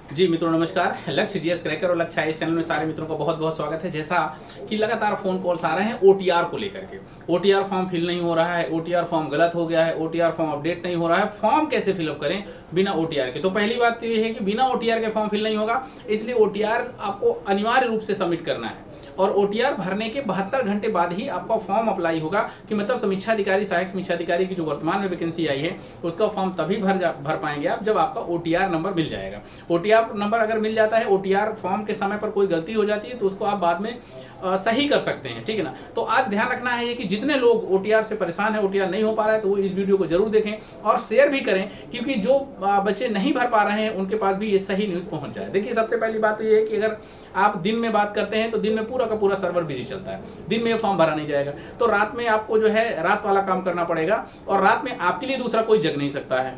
जी मित्रों नमस्कार। लक्ष्य जीएस क्रैकर और लक्ष्य आईएएस चैनल में सारे मित्रों का बहुत बहुत स्वागत है। जैसा कि लगातार फोन कॉल्स आ रहे हैं ओटीआर को लेकर के, ओटीआर फॉर्म फिल नहीं हो रहा है, ओटीआर फॉर्म गलत हो गया है, ओटीआर फॉर्म अपडेट नहीं हो रहा है, फॉर्म कैसे फिलअप करें बिना ओटीआर के। तो पहली बात तो ये है कि बिना ओटीआर के फॉर्म फिल नहीं होगा, इसलिए ओटीआर आपको अनिवार्य रूप से सबमिट करना है और ओटीआर भरने के 72 घंटे बाद ही आपका फॉर्म अप्लाई होगा। कि मतलब समीक्षा अधिकारी, सहायक समीक्षा अधिकारी की जो वर्तमान में वैकेंसी आई है उसका फॉर्म तभी भर पाएंगे आप जब आपका ओटीआर नंबर मिल जाएगा। ओटीआर नंबर अगर मिल जाता है, ओटीआर फॉर्म के समय पर कोई गलती हो जाती है तो उसको आप बाद में सही कर सकते हैं, ठीक है ना। तो आज ध्यान रखना है कि जितने लोग ओटीआर से परेशान है, ओटीआर नहीं हो पा रहा है, तो वो इस वीडियो को जरूर देखें और शेयर भी करें, क्योंकि जो बच्चे नहीं भर पा रहे हैं उनके पास भी ये सही न्यूज पहुंच जाए। देखिए सबसे पहली बात तो ये है कि अगर आप दिन में बात करते हैं तो दिन में पूरा का पूरा सर्वर बिजी चलता है, दिन में फॉर्म भरा नहीं जाएगा, तो रात में आपको जो है रात वाला काम करना पड़ेगा और रात में आपके लिए दूसरा कोई जग नहीं सकता है,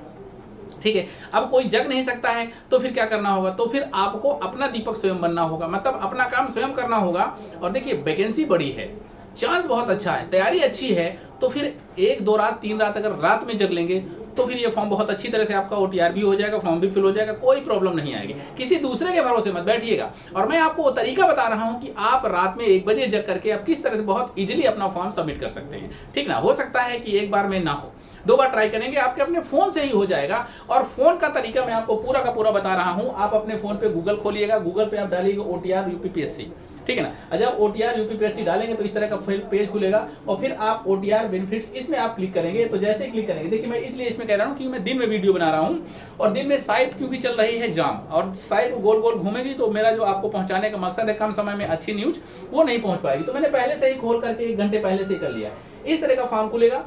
ठीक है। अब कोई जग नहीं सकता है तो फिर क्या करना होगा, तो फिर आपको अपना दीपक स्वयं बनना होगा, मतलब अपना काम स्वयं करना होगा। और देखिए वैकेंसी बड़ी है, चांस बहुत अच्छा है, तैयारी अच्छी है, तो फिर 1-2 रात 3 रात अगर रात में जग लेंगे तो फिर ये फॉर्म बहुत अच्छी तरह से आपका ओटीआर भी हो जाएगा, फॉर्म भी फिल हो जाएगा, कोई प्रॉब्लम नहीं आएगी। किसी दूसरे के भरोसे मत बैठिएगा। और मैं आपको वो तरीका बता रहा हूं कि आप रात में 1 बजे जग करके आप किस तरह से बहुत इजीली अपना फॉर्म सबमिट कर सकते हैं, ठीक ना। हो सकता है कि एक बार में ना हो, 2 बार ट्राई करेंगे, आपके अपने फोन से ही हो जाएगा। और फोन का तरीका मैं आपको पूरा का पूरा बता रहा हूं। आप अपने फोन पे गूगल खोलिएगा, गूगल पे आप डालिएगा ओटीआर यूपीपीएससी, ठीक है ना। जब ओटीआर यूपीपीएससी डालेंगे तो इस तरह का पेज खुलेगा और फिर आप ओटीआर बेनिफिट्स इसमें आप क्लिक करेंगे। तो जैसे ही क्लिक करेंगे, देखिए मैं इसलिए इसमें कह रहा हूं क्योंकि मैं दिन में वीडियो बना रहा हूं और दिन में साइट क्योंकि चल रही है जाम और साइट गोल गोल घूमेगी, तो मेरा जो आपको पहुंचाने का मकसद है कम समय में अच्छी न्यूज वो नहीं पहुंच पाएगी। तो मैंने पहले से ही खोल करके 1 घंटे पहले से ही कर लिया। इस तरह का फॉर्म खुलेगा,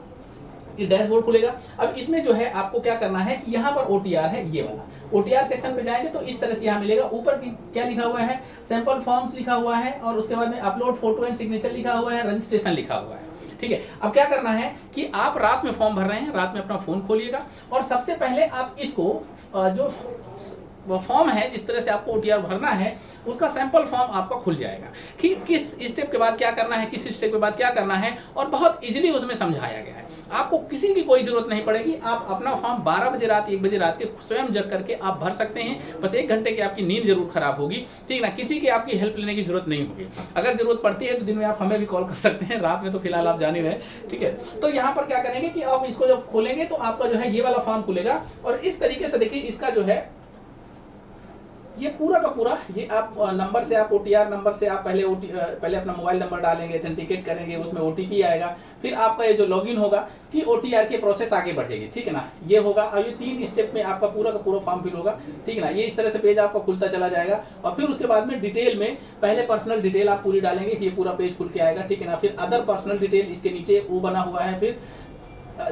ये डैशबोर्ड खुलेगा। अब इसमें जो है आपको क्या करना है, यहाँ पर ओटीआर है, ये वाला ओटीआर सेक्शन पे जाएंगे तो इस तरह से यहाँ मिलेगा। ऊपर क्या लिखा हुआ है, सैंपल फॉर्म्स लिखा हुआ है और उसके बाद में अपलोड फोटो एंड सिग्नेचर लिखा हुआ है, रजिस्ट्रेशन लिखा हुआ है, ठीक है। अब क्या करना है कि आप रात में फॉर्म भर रहे हैं, रात में अपना फोन खोलिएगा और सबसे पहले आप इसको जो फॉर्म है जिस तरह से आपको ओटीआर भरना है उसका सैंपल फॉर्म आपका खुल जाएगा कि किस स्टेप के बाद क्या करना है, किस स्टेप के बाद क्या करना है, और बहुत इजीली उसमें समझाया गया है। आपको किसी की कोई जरूरत नहीं पड़ेगी, आप अपना फॉर्म 12 बजे रात 1 बजे रात के स्वयं जग करके आप भर सकते हैं। बस 1 घंटे की आपकी नींद जरूर खराब होगी, ठीक ना, किसी की आपकी हेल्प लेने की जरूरत नहीं होगी। अगर जरूरत पड़ती है तो दिन में आप हमें भी कॉल कर सकते हैं, रात में तो फिलहाल आप जान ही रहे, ठीक है। तो यहाँ पर क्या करेंगे कि आप इसको जब खोलेंगे तो आपका जो है ये वाला फॉर्म खुलेगा और इस तरीके से देखिए इसका जो है ये पूरा का पूरा ये आप नंबर से, आप ओटीआर नंबर से आप पहले अपना मोबाइल नंबर डालेंगे, ऑथेंटिकेट करेंगे, उसमें ओटीपी आएगा, फिर आपका ये जो लॉगिन होगा कि ओटीआर की प्रोसेस आगे बढ़ेगी, ठीक है ना। ये होगा और ये 3 स्टेप में आपका पूरा का पूरा फॉर्म फिल होगा, ठीक है ना। ये इस तरह से पेज आपका खुलता चला जाएगा और फिर उसके बाद में डिटेल में पहले पर्सनल डिटेल आप पूरी डालेंगे, ये पूरा पेज खुल के आएगा, ठीक है ना। फिर अदर पर्सनल डिटेल इसके नीचे वो बना हुआ है। फिर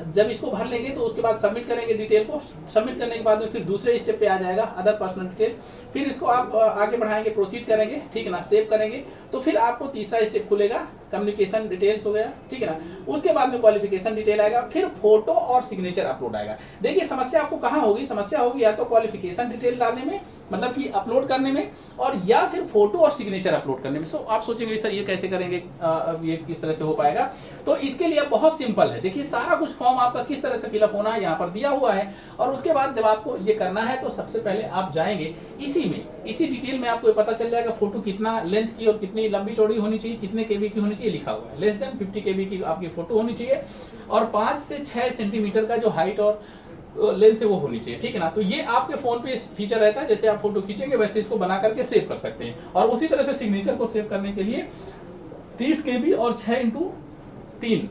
जब इसको भर लेंगे तो उसके बाद सबमिट करेंगे डिटेल को, सबमिट करने के बाद में फिर दूसरे स्टेप पे आ जाएगा अदर पर्सनल डिटेल। फिर इसको आप आगे बढ़ाएंगे, प्रोसीड करेंगे, ठीक है ना, सेव करेंगे तो फिर आपको तीसरा स्टेप खुलेगा, कम्युनिकेशन डिटेल्स हो गया, ठीक है ना। उसके बाद में क्वालिफिकेशन डिटेल आएगा, फिर फोटो और सिग्नेचर अपलोड आएगा। देखिए समस्या आपको कहाँ होगी, समस्या होगी या तो क्वालिफिकेशन डिटेल डालने में, मतलब कि अपलोड करने में, और या फिर फोटो और सिग्नेचर अपलोड करने में। सो आप सोचेंगे सर ये कैसे करेंगे, ये किस तरह से हो पाएगा। तो इसके लिए बहुत सिंपल है, देखिए सारा कुछ फॉर्म आपका किस तरह से फिलअप होना है यहाँ पर दिया हुआ है। और उसके बाद जब आपको ये करना है तो सबसे पहले आप जाएंगे इसी डिटेल में आपको पता चल जाएगा फोटो कितना लेंथ की और कितनी लंबी चौड़ी होनी चाहिए, कितने केबी की होनी चाहिए, लिखा हुआ है। लेस देन 50 केबी की आपकी फोटो होनी चाहिए और 5 से 6 सेंटीमीटर का जो हाइट और लेंथ है वो होनी चाहिए, ठीक है ना। तो ये आपके फोन पे इस फीचर रहता है, जैसे आप फोटो खींचेंगे वैसे इसको बना करके सेव कर सकते हैं। और उसी तरह से सिग्नेचर को सेव करने के लिए 30 केबी और 6:3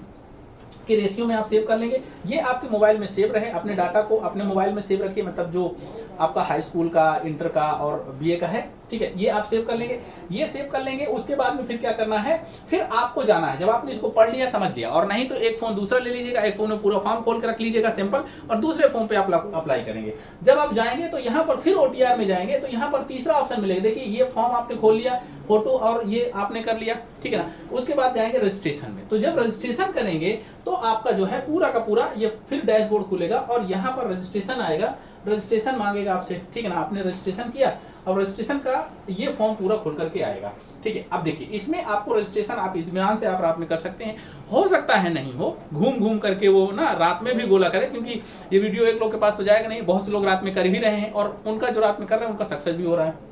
के रेशियो में आप सेव कर लेंगे। ये आपके मोबाइल में सेव रहे, अपने डाटा को अपने मोबाइल में सेव रखिए, मतलब जो आपका हाई स्कूल का, इंटर का और बीए का है, ठीक है, ये आप सेव कर लेंगे। ये सेव कर लेंगे, उसके बाद में फिर क्या करना है, फिर आपको जाना है, जब आपने इसको पढ़ लिया समझ लिया, और नहीं तो एक फोन दूसरा ले लीजिएगा, एक फोन में पूरा फॉर्म खोल कर रख लीजिएगा सैंपल, और दूसरे फोन पे आप अप्लाई करेंगे। जब आप जाएंगे तो यहाँ पर फिर ओटीआर में जाएंगे तो यहाँ पर तीसरा ऑप्शन मिलेगा। देखिए ये फॉर्म आपने खोल लिया, फोटो और ये आपने कर लिया, ठीक है ना। उसके बाद जाएंगे रजिस्ट्रेशन में, तो जब रजिस्ट्रेशन करेंगे तो आपका जो है पूरा का पूरा ये फिर डैशबोर्ड खुलेगा और यहाँ पर रजिस्ट्रेशन आएगा, रजिस्ट्रेशन मांगेगा आपसे, ठीक है ना। आपने रजिस्ट्रेशन किया, अब रजिस्ट्रेशन का ये फॉर्म पूरा खुल करके आएगा। ठीक है। अब देखिए इसमें आपको रजिस्ट्रेशन आप इत्मीनान से आप रात में कर सकते हैं। हो सकता है नहीं हो, घूम घूम करके वो ना रात में भी गोला करे, क्योंकि ये वीडियो एक लोग के पास तो जाएगा नहीं, बहुत से लोग रात में कर भी रहे हैं और उनका जो रात में कर रहे हैं उनका सक्सेस भी हो रहा है।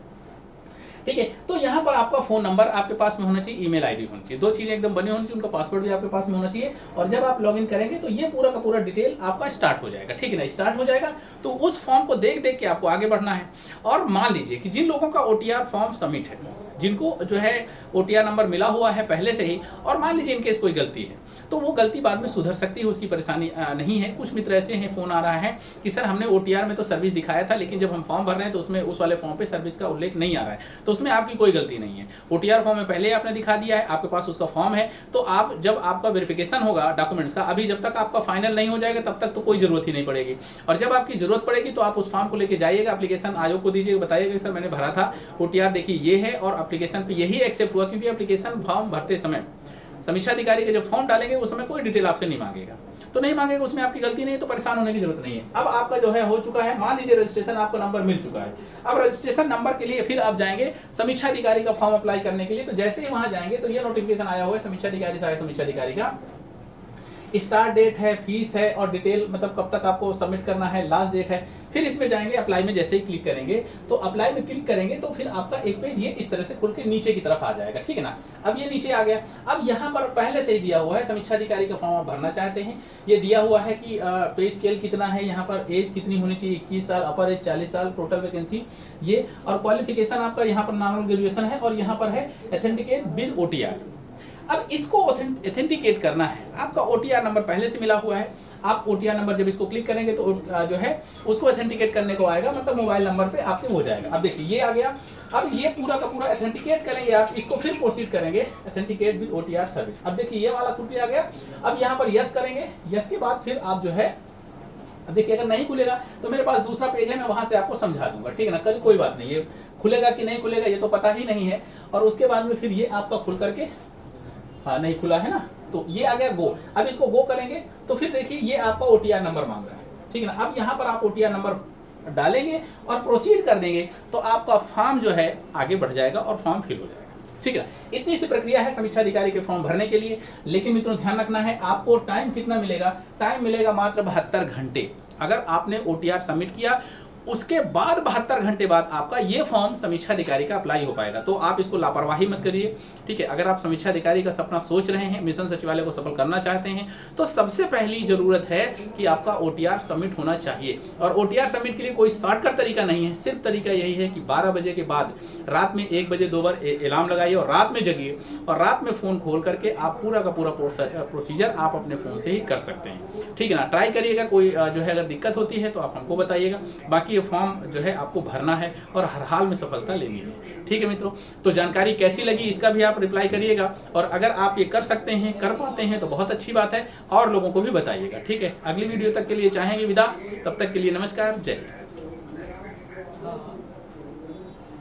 ठीक है, तो यहाँ पर आपका फोन नंबर आपके पास में होना चाहिए, ईमेल आईडी होनी चाहिए, दो चीजें एकदम बनी होनी चाहिए, उनका पासवर्ड भी आपके पास में होना चाहिए। और जब आप लॉगिन करेंगे तो ये पूरा का पूरा डिटेल आपका स्टार्ट हो जाएगा। ठीक है ना, स्टार्ट हो जाएगा तो उस फॉर्म को देख देख के आपको आगे बढ़ना है। और मान लीजिए कि जिन लोगों का OTR फॉर्म सबमिट है, जिनको जो है OTR नंबर मिला हुआ है पहले से ही, और मान लीजिए इनकेस कोई गलती है तो वो गलती बाद में सुधर सकती है, उसकी परेशानी नहीं है। कुछ मित्र ऐसे हैं, फोन आ रहा है कि सर हमने OTR में तो सर्विस दिखाया था, लेकिन जब हम फॉर्म भर रहे हैं तो उसमें उस वाले फॉर्म पे सर्विस का उल्लेख नहीं आ रहा है, तो उसमें आपकी कोई गलती नहीं है। OTR फॉर्म में पहले ही आपने दिखा दिया है, आपके पास उसका फॉर्म है, तो आप जब आपका वेरिफिकेशन होगा डॉक्यूमेंट्स का, अभी जब तक आपका फाइनल नहीं हो जाएगा तब तक तो कोई जरूरत ही नहीं पड़ेगी। और जब आपकी जरूरत पड़ेगी तो आप उस फॉर्म को लेकर जाइएगा, एप्लीकेशन आयोग को दीजिएगा, बताइएगा सर मैंने भरा था OTR, देखिए ये है और एप्लीकेशन पे यही एक्सेप्ट हुआ, क्योंकि एप्लीकेशन फॉर्म भरते समय समीक्षा अधिकारी के जब फॉर्म डालेंगे उस समय कोई डिटेल आपसे नहीं मांगेगा, तो नहीं मांगेगा, उसमें आपकी गलती नहीं है, तो परेशान होने की जरूरत नहीं है। अब आपका जो है हो चुका है, मान लीजिए रजिस्ट्रेशन आपको नंबर मिल चुका है। अब रजिस्ट्रेशन नंबर के लिए फिर आप जाएंगे समीक्षा अधिकारी का फॉर्म अप्लाई करने के लिए, तो जैसे ही वहां जाएंगे तो ये नोटिफिकेशन आया हुआ है समीक्षा अधिकारी से, समीक्षा अधिकारी का स्टार्ट डेट है, फीस है और डिटेल मतलब कब तक आपको सबमिट करना है, लास्ट डेट है। फिर इसमें जाएंगे अप्लाई में, जैसे ही क्लिक करेंगे तो अप्लाई में क्लिक करेंगे तो फिर आपका एक पेज ये इस तरह से खुल के नीचे की तरफ आ जाएगा। ठीक है ना, अब ये नीचे आ गया। अब यहाँ पर पहले से ही दिया हुआ है समीक्षा अधिकारी का फॉर्म आप भरना चाहते हैं, ये दिया हुआ है कि पे स्केल कितना है, यहाँ पर एज कितनी होनी चाहिए, 21 साल, अपर एज 40 साल, टोटल वैकेंसी ये, और क्वालिफिकेशन आपका यहाँ पर नॉर्मल ग्रेजुएशन है, और यहाँ पर है ऑथेंटिकेट विद OTR। अब इसको ऑथेंटिकेट करना है, आपका OTR नंबर पहले से मिला हुआ है, आप OTR नंबर जब इसको क्लिक करेंगे तो जो है उसको ऑथेंटिकेट करने को आएगा, मतलब मोबाइल नंबर पे आपके हो जाएगा। अब देखिए ये आ गया। अब ये पूरा का पूरा ऑथेंटिकेट करेंगे आप, इसको फिर प्रोसीड करेंगे ऑथेंटिकेट विद OTR सर्विस। अब देखिए ये वाला खुल के आ गया। अब यहाँ पर यस करेंगे, यस के बाद फिर आप जो है देखिए अगर नहीं खुलेगा तो मेरे पास दूसरा पेज है, मैं वहां से आपको समझा दूंगा। ठीक है ना, कल कोई बात नहीं, ये खुलेगा कि नहीं खुलेगा ये तो पता ही नहीं है। और उसके बाद में फिर ये आपका खुल करके, हाँ नहीं खुला है ना, तो ये आ गया गो। अब इसको गो करेंगे तो फिर देखिए ये आपका OTR नंबर मांग रहा है। ठीक है ना, अब यहाँ पर आप OTR नंबर डालेंगे और प्रोसीड कर देंगे तो आपका फॉर्म जो है आगे बढ़ जाएगा और फॉर्म फिल हो जाएगा। ठीक है ना, इतनी सी प्रक्रिया है समीक्षा अधिकारी के फॉर्म भरने के लिए। लेकिन मित्रों ध्यान रखना है, आपको टाइम कितना मिलेगा, टाइम मिलेगा मात्र 72 घंटे। अगर आपने OTR सबमिट किया उसके बाद 72 घंटे बाद आपका ये फॉर्म समीक्षा अधिकारी का अप्लाई हो पाएगा। तो आप इसको लापरवाही मत करिए। ठीक है, अगर आप समीक्षा अधिकारी का सपना सोच रहे हैं, मिशन सचिवालय को सफल करना चाहते हैं, तो सबसे पहली जरूरत है कि आपका OTR सबमिट होना चाहिए। और OTR सबमिट के लिए कोई शॉर्टकट तरीका नहीं है, सिर्फ तरीका यही है कि 12 बजे के बाद रात में 1 बजे 2 बार अलार्म लगाइए और रात में जगिए, और रात में फोन खोल करके आप पूरा का पूरा प्रोसीजर आप अपने फोन से ही कर सकते हैं। ठीक है ना, ट्राई करिएगा। कोई जो है अगर दिक्कत होती है तो आप हमको बताइएगा। बाकी ये फॉर्म जो है आपको भरना है और हर हाल में सफलता लेनी है। ठीक है मित्रों, तो जानकारी कैसी लगी इसका भी आप रिप्लाई करिएगा, और अगर आप ये कर सकते हैं, कर पाते हैं तो बहुत अच्छी बात है, और लोगों को भी बताइएगा। ठीक है, अगली वीडियो तक के लिए चाहेंगे विदा, तब तक के लिए नमस्कार, जय हिंद।